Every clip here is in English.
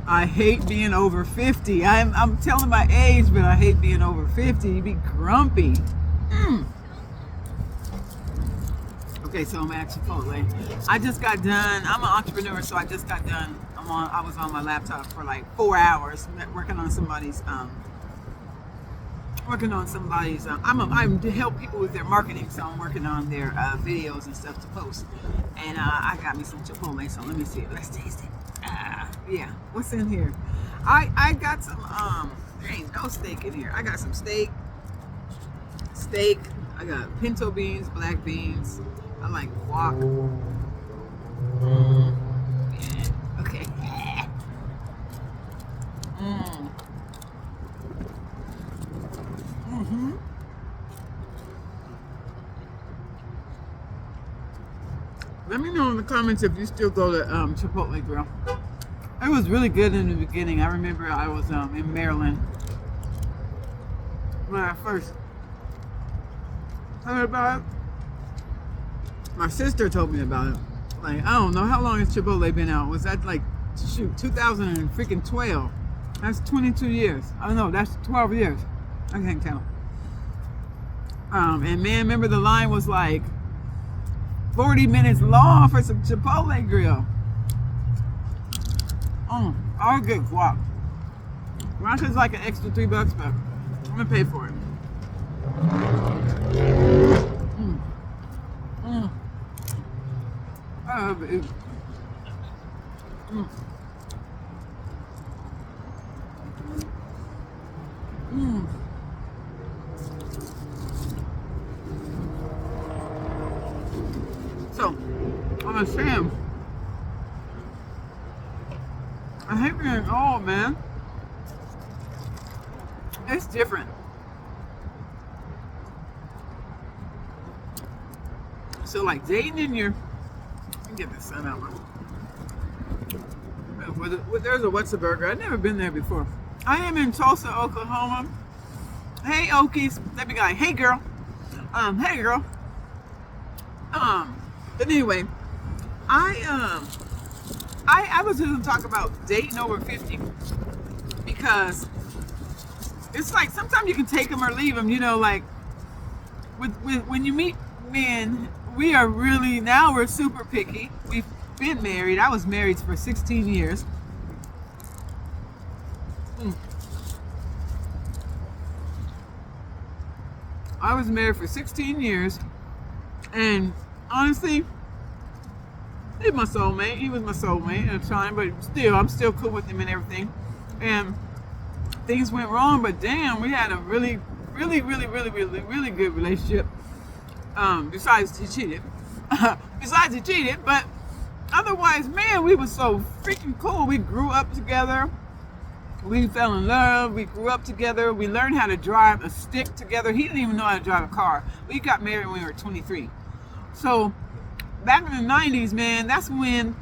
I hate being over 50. I'm telling my age, but I hate being over 50. You be grumpy. Mm. Okay, so I'm at Chipotle. I just got done. I'm an entrepreneur, so I just got done. I was on my laptop for like 4 hours working on somebody's I help people with their marketing, so I'm working on their videos and stuff to post. And I got me some Chipotle, so let me see it. Let's taste it. Yeah, what's in here? I got some there ain't no steak in here. I got some steak. I got pinto beans, black beans. I like guac. Yeah. Okay. Mm-hmm. Let me know in the comments if you still go to Chipotle Grill. It was really good in the beginning. I remember I was in Maryland when I first heard about it. My sister told me about it. Like, I don't know, how long has Chipotle been out? Was that like, 2012? That's 22 years. I don't know, that's 12 years. I can't count. And man, remember the line was like 40 minutes long for some Chipotle grill. All good guac. Guac is like an extra $3, but I'm gonna pay for it. I love it. So, I'm saying, I hate being old, man. It's different. So, like dating in your, let me get this sun out. There's a What's a Burger. I've never been there before. I am in Tulsa, Oklahoma. Hey, Okies. Let me go. Hey, girl. Hey, girl. But anyway, I was going to talk about dating over 50 because it's like sometimes you can take them or leave them. You know, like when you meet men, we're super picky. We've been married. I was married for 16 years. I was married for 16 years, and honestly, he's my soulmate. He was my soulmate at the time, but still, I'm still cool with him and everything. And things went wrong, but damn, we had a really good relationship. Besides he cheated. But otherwise, man, we were so freaking cool. We grew up together. We fell in love. We grew up together. We learned how to drive a stick together. He didn't even know how to drive a car. We got married when we were 23. So back in the 90s, man, that's when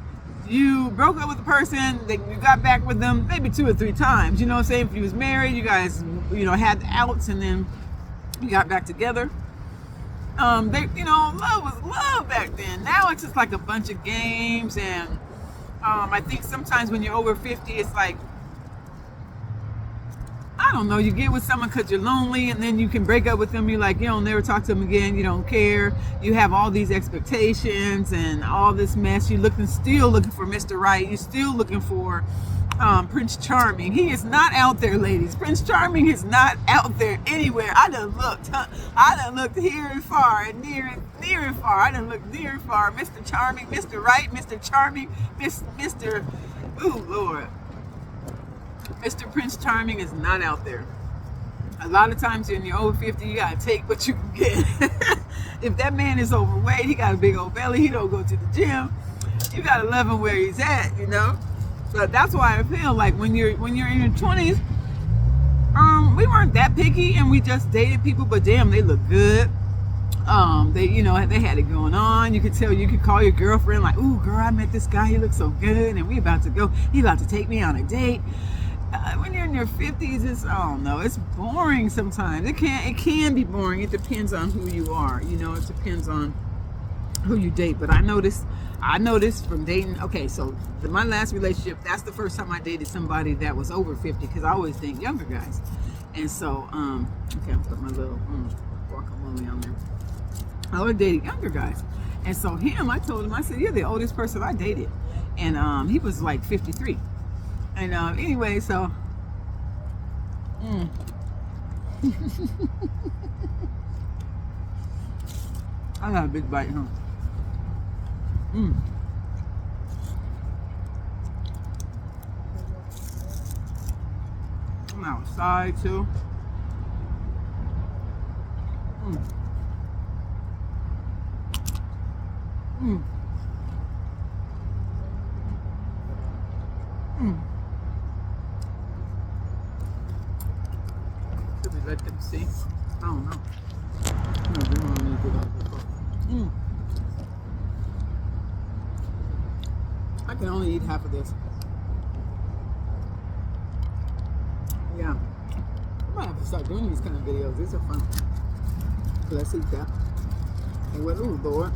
you broke up with a person, that you got back with them maybe 2 or 3 times. You know what I'm saying? If you was married, you guys, had the outs, and then you got back together. Love was love back then. Now it's just like a bunch of games, and I think sometimes when you're over 50, it's like, I don't know, you get with someone because you're lonely, and then you can break up with them. You're like, you don't never talk to them again. You don't care. You have all these expectations and all this mess. You're still looking for Mr. Right. You're still looking for Prince Charming. He is not out there, ladies. Prince Charming is not out there anywhere. I done looked. I done looked here and far, and near and far. I done looked near and far. Mr. Charming, Mr. Right, Mr. Charming, Mr. Ooh, Lord. Mr. Prince Charming is not out there. A lot of times when you're over 50, you gotta take what you can get. If that man is overweight, he got a big old belly, he don't go to the gym, you gotta love him where he's at, But that's why I feel like when you're in your 20s, we weren't that picky, and we just dated people, but damn, they look good. They had it going on. You could tell, you could call your girlfriend like, ooh, girl, I met this guy, he looks so good, and he about to take me on a date. When you're in your 50s, it's boring sometimes. It can be boring. It depends on who you are. It depends on who you date. But I noticed from dating. Okay, so my last relationship, that's the first time I dated somebody that was over 50, because I always date younger guys. And so, okay, I'm putting my little guacamole on there. I was dating younger guys. And so I told him, I said, you're the oldest person I dated. And he was like 53. And anyway, so I got a big bite, huh? I'm outside too. Should we let them see? I don't know. No, they don't need to get out of the I can only eat half of this. Yeah. I might have to start doing these kind of videos. These are fun. Let's eat that. And what, ooh, Lord.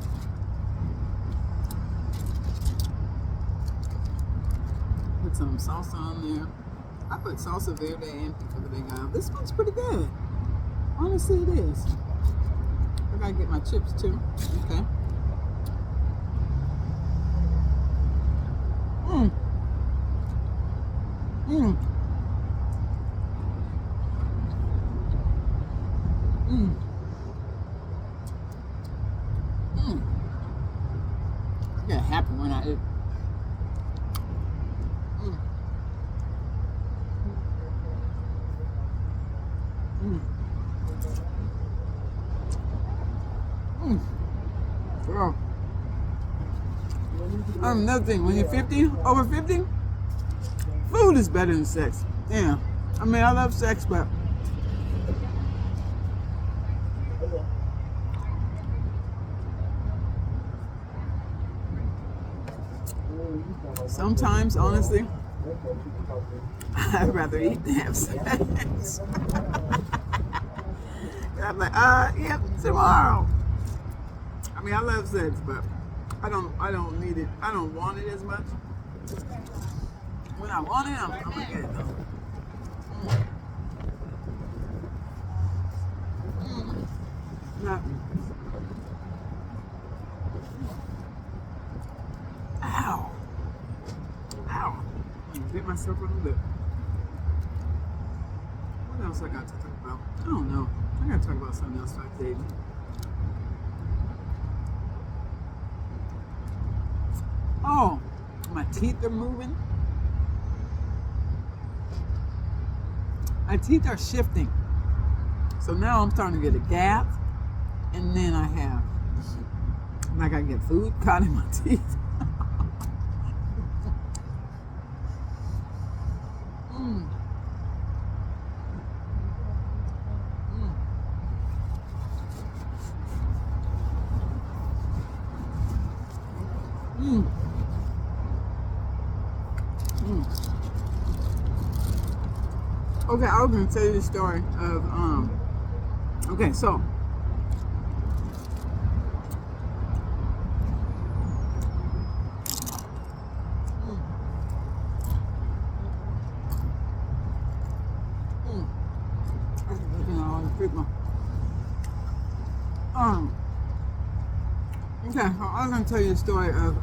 Put some salsa on there. I put salsa verde and pico de gallo. This one's pretty good. Honestly, it is. I gotta get my chips too. Okay. I get happy when I eat. Girl. Another thing, when you're 50, over 50, food is better than sex. Yeah. I mean, I love sex, but sometimes, honestly, I'd rather eat than have sex. I'm like, yep, tomorrow. I mean, I love sex, but I don't need it. I don't want it as much. When I want it, I'm gonna get it though. Yeah. Ow. Ow. I bit myself on the lip. What else I got to talk about? I don't know. I gotta talk about something else like dating. Oh, my teeth are moving. My teeth are shifting. So now I'm starting to get a gap, and then I have, like, I get food caught in my teeth. Okay, I was gonna tell you the story of okay, so okay, so I was gonna tell you the story of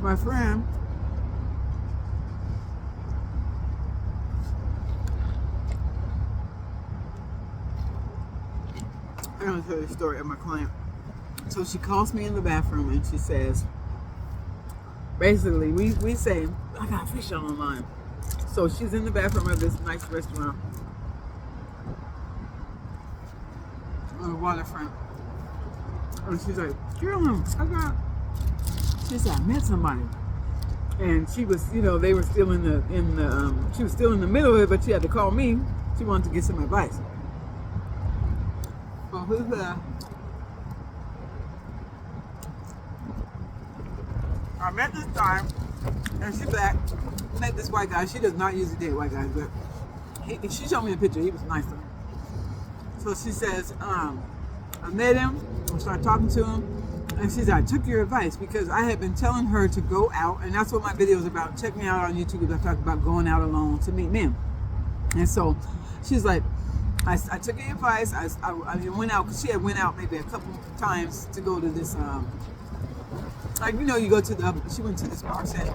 my friend. I'm going to tell you the story of my client. So she calls me in the bathroom and she says, basically, we say, I got fish on the line. So she's in the bathroom of this nice restaurant on the waterfront. And she's like, Carolyn, she said, I met somebody. And she was, they were still she was still in the middle of it, but she had to call me. She wanted to get some advice. Well, who's that? I met this time, and she back. Met this white guy. She does not usually date white guys, but she showed me a picture. He was nice to her. So she says, I met him, I started talking to him, and she said, I took your advice because I had been telling her to go out, and that's what my video is about. Check me out on YouTube. I talk about going out alone to meet men. And so she's like, I took your advice. I went out, because she had went out maybe a couple times to go to this, like, you know, you go to she went to this bar setting,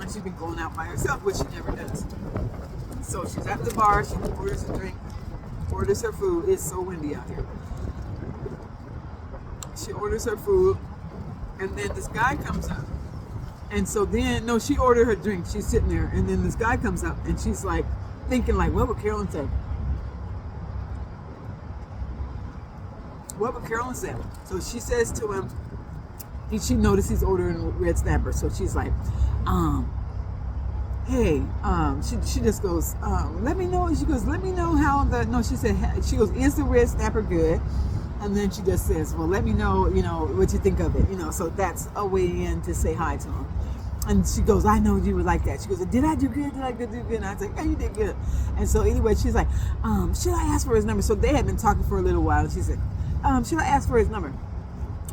and she's been going out by herself, which she never does. So she's at the bar, she orders a drink, orders her food. It's so windy out here. She orders her food, and then this guy comes up. And so then, no, she ordered her drink. She's sitting there, and then this guy comes up, and she's like, thinking like, what would Carolyn say? What would Carolyn say? So she says to him, she noticed he's ordering red snapper. So she's like, hey, she just goes, let me know. She goes, let me know how she said, she goes, is the red snapper good? And then she just says, well, let me know, what you think of it, so that's a way in to say hi to him. And she goes, I know you would like that. She goes, did I do good? Did I do good? And I was like, yeah, you did good. And so anyway, she's like, should I ask for his number? So they had been talking for a little while. And she said, should I ask for his number?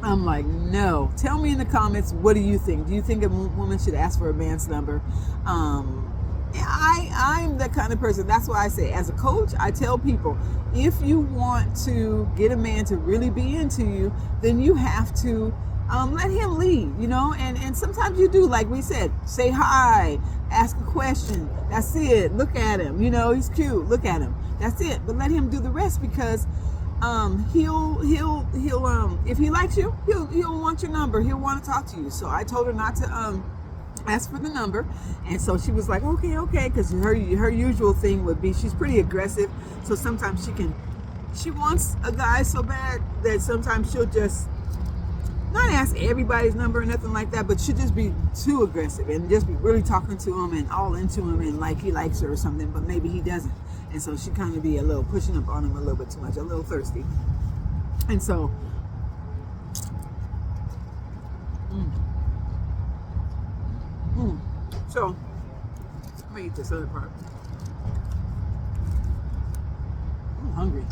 I'm like, no. Tell me in the comments, what do you think? Do you think a woman should ask for a man's number? I'm that kind of person. That's why I say, as a coach, I tell people, if you want to get a man to really be into you, then you have to let him lead, and sometimes you do, like we said, say hi, ask a question. That's it. Look at him. He's cute. Look at him. That's it. But let him do the rest, because he'll if he likes you, he'll want your number. He'll want to talk to you. So I told her not to ask for the number, and so she was like, okay, because her usual thing would be, she's pretty aggressive, so sometimes she wants a guy so bad that sometimes she'll just not ask everybody's number or nothing like that, but she'll just be too aggressive and just be really talking to him and all into him and like he likes her or something, but maybe he doesn't. And so she kind of be a little pushing up on him a little bit too much, a little thirsty. And so so let me eat this other part. I'm hungry.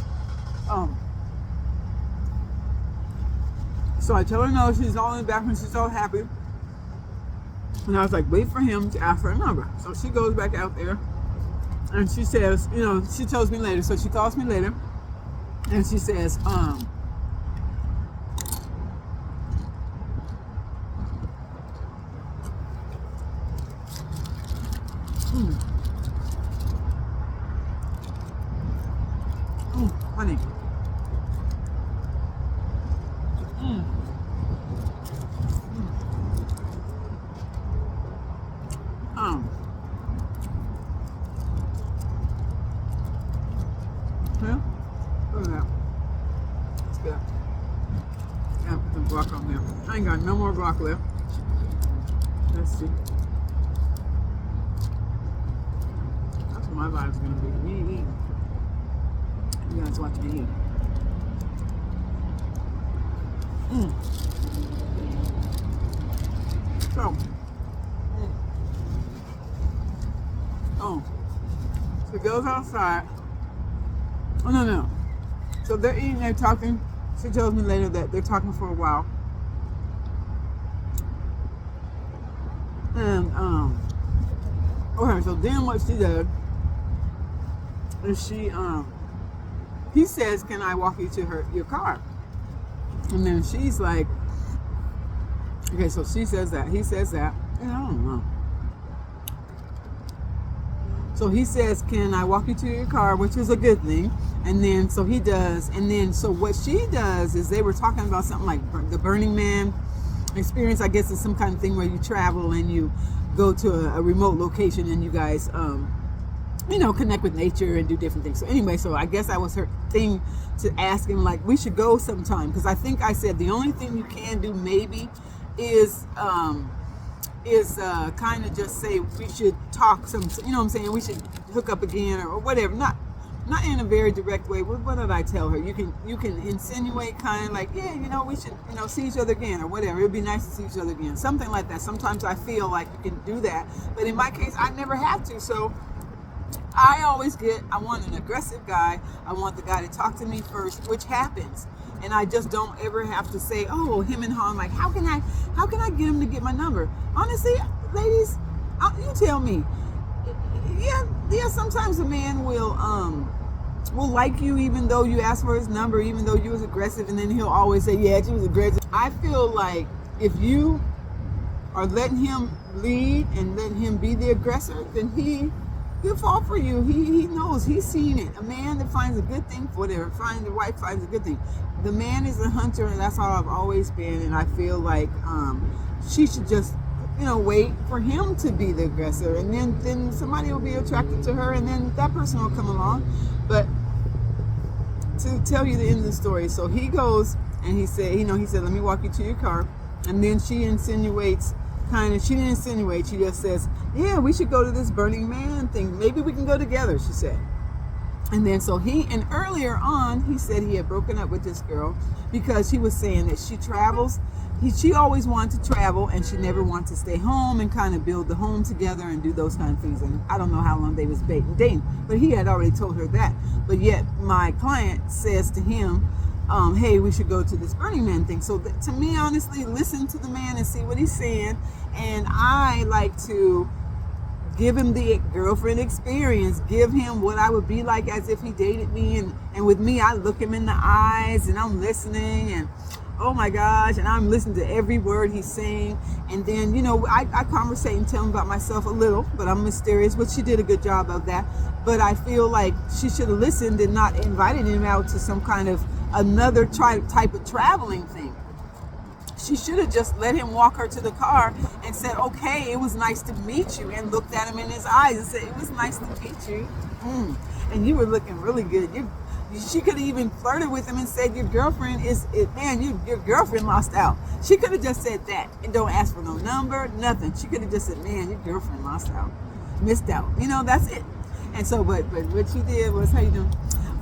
So I tell her no, she's all in the bathroom, she's all happy. And I was like, wait for him to ask for a number. So she goes back out there, and she says, she tells me later. So she calls me later, and she says, honey. Yeah, look at that. That's good. Yeah, put some guac on there. I ain't got no more guac left. Let's see. That's what my vibe's gonna be. Me eat. You guys watch me eat. So, so it goes outside. Oh, no. So they're eating, they're talking. She tells me later that they're talking for a while. And, okay, so then what she does is he says, can I walk you to your car? And then she's like, okay, so she says that. He says that. And I don't know. So he says, can I walk you to your car? Which is a good thing. And then, so he does. And then, so what she does is, they were talking about something like the Burning Man experience. I guess it's some kind of thing where you travel and you go to a remote location and you guys, connect with nature and do different things. So anyway, so I guess that was her thing to ask him, like, we should go sometime. Because I think I said the only thing you can do maybe is kind of just say we should talk some, we should hook up again or whatever. Not in a very direct way. What did I tell her? You can insinuate kind of like, yeah, we should, see each other again or whatever. It would be nice to see each other again. Something like that. Sometimes I feel like you can do that. But in my case, I never had to. So I want an aggressive guy. I want the guy to talk to me first, which happens. And I just don't ever have to say, oh, him and Han, like, how can I get him to get my number? Honestly, ladies, you tell me. Yeah, sometimes a man will like you even though you asked for his number, even though you was aggressive, and then he'll always say, yeah, she was aggressive. I feel like if you are letting him lead and letting him be the aggressor, then he'll fall for you. He knows, he's seen it. A man that finds a good thing, whatever, the wife finds a good thing. The man is a hunter, and that's how I've always been. And I feel like she should just, wait for him to be the aggressor, and then somebody will be attracted to her, and then that person will come along. But to tell you the end of the story, so he goes and he said, let me walk you to your car, and then she insinuates. She didn't insinuate, she just says, yeah, we should go to this Burning Man thing. Maybe we can go together, she said. And then and earlier on, he said he had broken up with this girl because he was saying that she travels. She always wanted to travel, and she never wanted to stay home and kind of build the home together and do those kind of things. And I don't know how long they was dating, but he had already told her that. But yet my client says to him, hey, we should go to this Burning Man thing. So to me, honestly, listen to the man and see what he's saying. And I like to give him the girlfriend experience, give him what I would be like as if he dated me. And with me, I look him in the eyes and I'm listening, and oh my gosh, and I'm listening to every word he's saying. And then, I conversate and tell him about myself a little, but I'm mysterious, but she did a good job of that. But I feel like she should have listened and not invited him out to some kind of another type of traveling thing. She should have just let him walk her to the car and said, okay, it was nice to meet you, and looked at him in his eyes and said, it was nice to meet you. And you were looking really good. She could have even flirted with him and said, your girlfriend your girlfriend lost out. She could have just said that and don't ask for no number, nothing. She could have just said, man, your girlfriend missed out. That's it. And so, but what she did was, how you doing?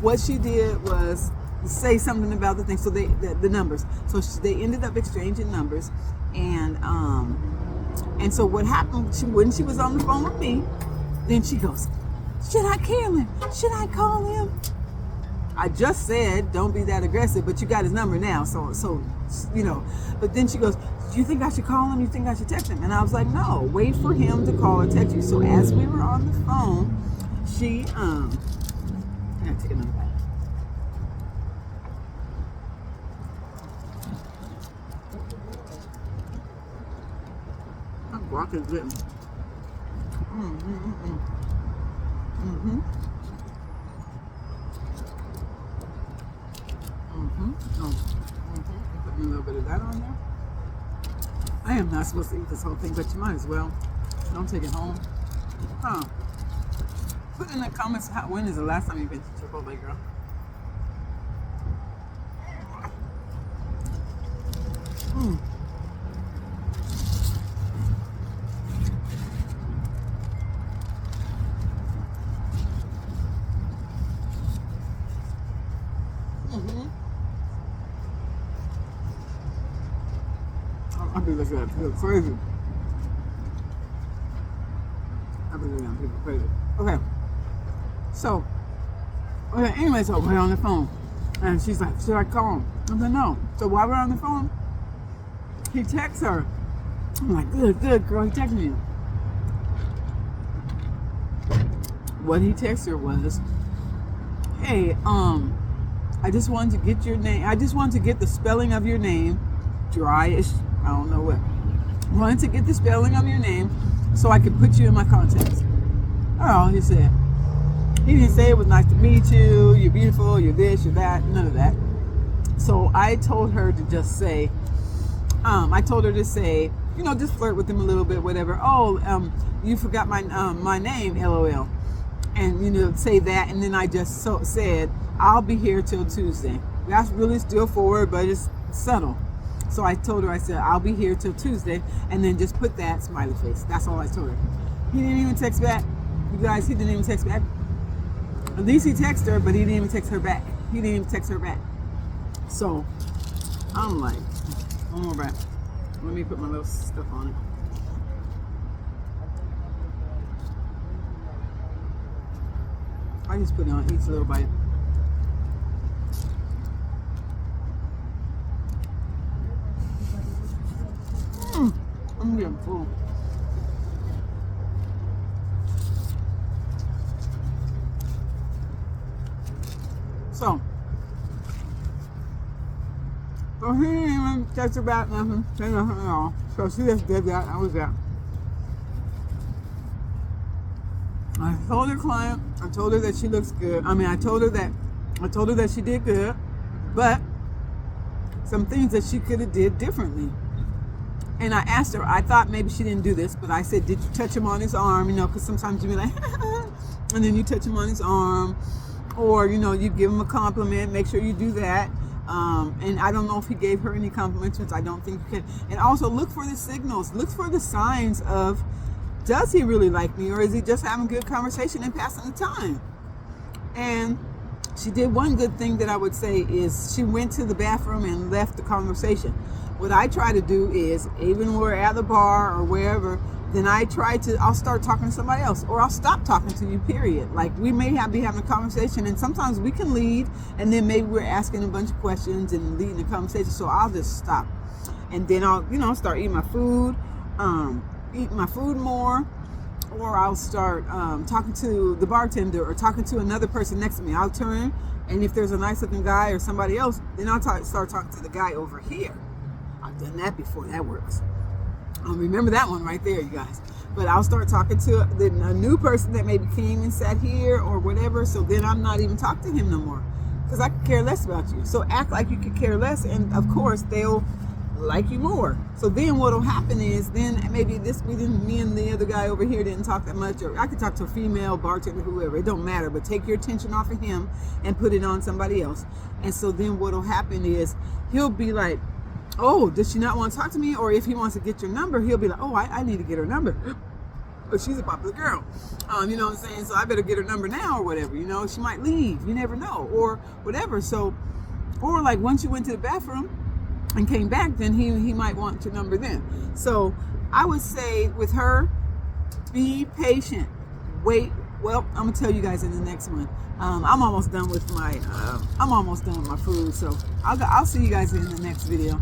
What she did was say something about the thing. So the numbers. So they ended up exchanging numbers, and so what happened? When she was on the phone with me, then she goes, should I kill him? Should I call him? I just said don't be that aggressive, but you got his number now, so But then she goes, do you think I should call him? You think I should text him? And I was like, no, wait for him to call or text you. So as we were on the phone, she I gotta take another bite. My guac is good. Put a little bit of that on there. I am not supposed to eat this whole thing, but you might as well. Don't take it home. Put in the comments, when is the last time you've been to Chipotle, girl? I be looking at people crazy. I be looking at people crazy. Okay. Anyway, so we're on the phone. And she's like, should I call him? I said, no. So while we're on the phone, he texts her. I'm like, good, girl. He texted me. What he texted her was, hey, I just wanted to get your name. I just wanted to get the spelling of your name. Dryish. I don't know what. Wanted to get the spelling of your name so I could put you in my contacts. Oh, he said. He didn't say it was nice to meet you, you're beautiful, you're this, you're that, none of that. So I told her to just say, just flirt with him a little bit, whatever. Oh, you forgot my name, LOL. And, say that. And then I just said, I'll be here till Tuesday. That's really still forward, but it's subtle. So I told her, I said, I'll be here till Tuesday, and then just put that smiley face. That's all I told her. He didn't even text back. You guys, he didn't even text back. At least he texted her, but he didn't even text her back. So I'm like, one more back. Let me put my little stuff on I just put it on each little bite. I'm getting full. So he didn't even text her back, nothing, say nothing at all. So she just did that. That was that. I told her client, I told her that she looks good. I told her that she did good, but some things that she could have did differently. And I asked her, I thought maybe she didn't do this, but I said, did you touch him on his arm? You know, because sometimes you be like, and then you touch him on his arm, or, you know, you give him a compliment, make sure you do that. And I don't know if he gave her any compliments, which I don't think you can. And also look for the signals, look for the signs of, does he really like me, or is he just having good conversation and passing the time? And she did one good thing that I would say is she went to the bathroom and left the conversation. What I try to do is, even when we're at the bar or wherever, then I'll start talking to somebody else, or I'll stop talking to you, period. Like, we may be having a conversation, and sometimes we can lead, and then maybe we're asking a bunch of questions and leading the conversation, so I'll just stop. And then I'll, you know, start eating my food, more, or I'll start talking to the bartender or talking to another person next to me. I'll turn, and if there's a nice looking guy or somebody else, then I'll start talking to the guy over here. I've done that before. That works. Remember that one right there, you guys. But I'll start talking to a new person that maybe came and sat here or whatever. So then I'm not even talking to him no more, because I could care less about you. So act like you could care less, and of course they'll like you more. So then what'll happen is, then maybe me and the other guy over here didn't talk that much, or I could talk to a female bartender, whoever, it don't matter, but take your attention off of him and put it on somebody else. And so then what'll happen is, he'll be like, oh, does she not want to talk to me? Or if he wants to get your number, he'll be like, oh, I need to get her number, but she's a popular girl, you know what I'm saying? So I better get her number now, or whatever, you know, she might leave, you never know, or whatever. So, or like once you went to the bathroom and came back, then he might want your number then. So I would say with her, be patient, wait. Well, I'm gonna tell you guys in the next one. I'm almost done with my food, so I'll see you guys in the next video.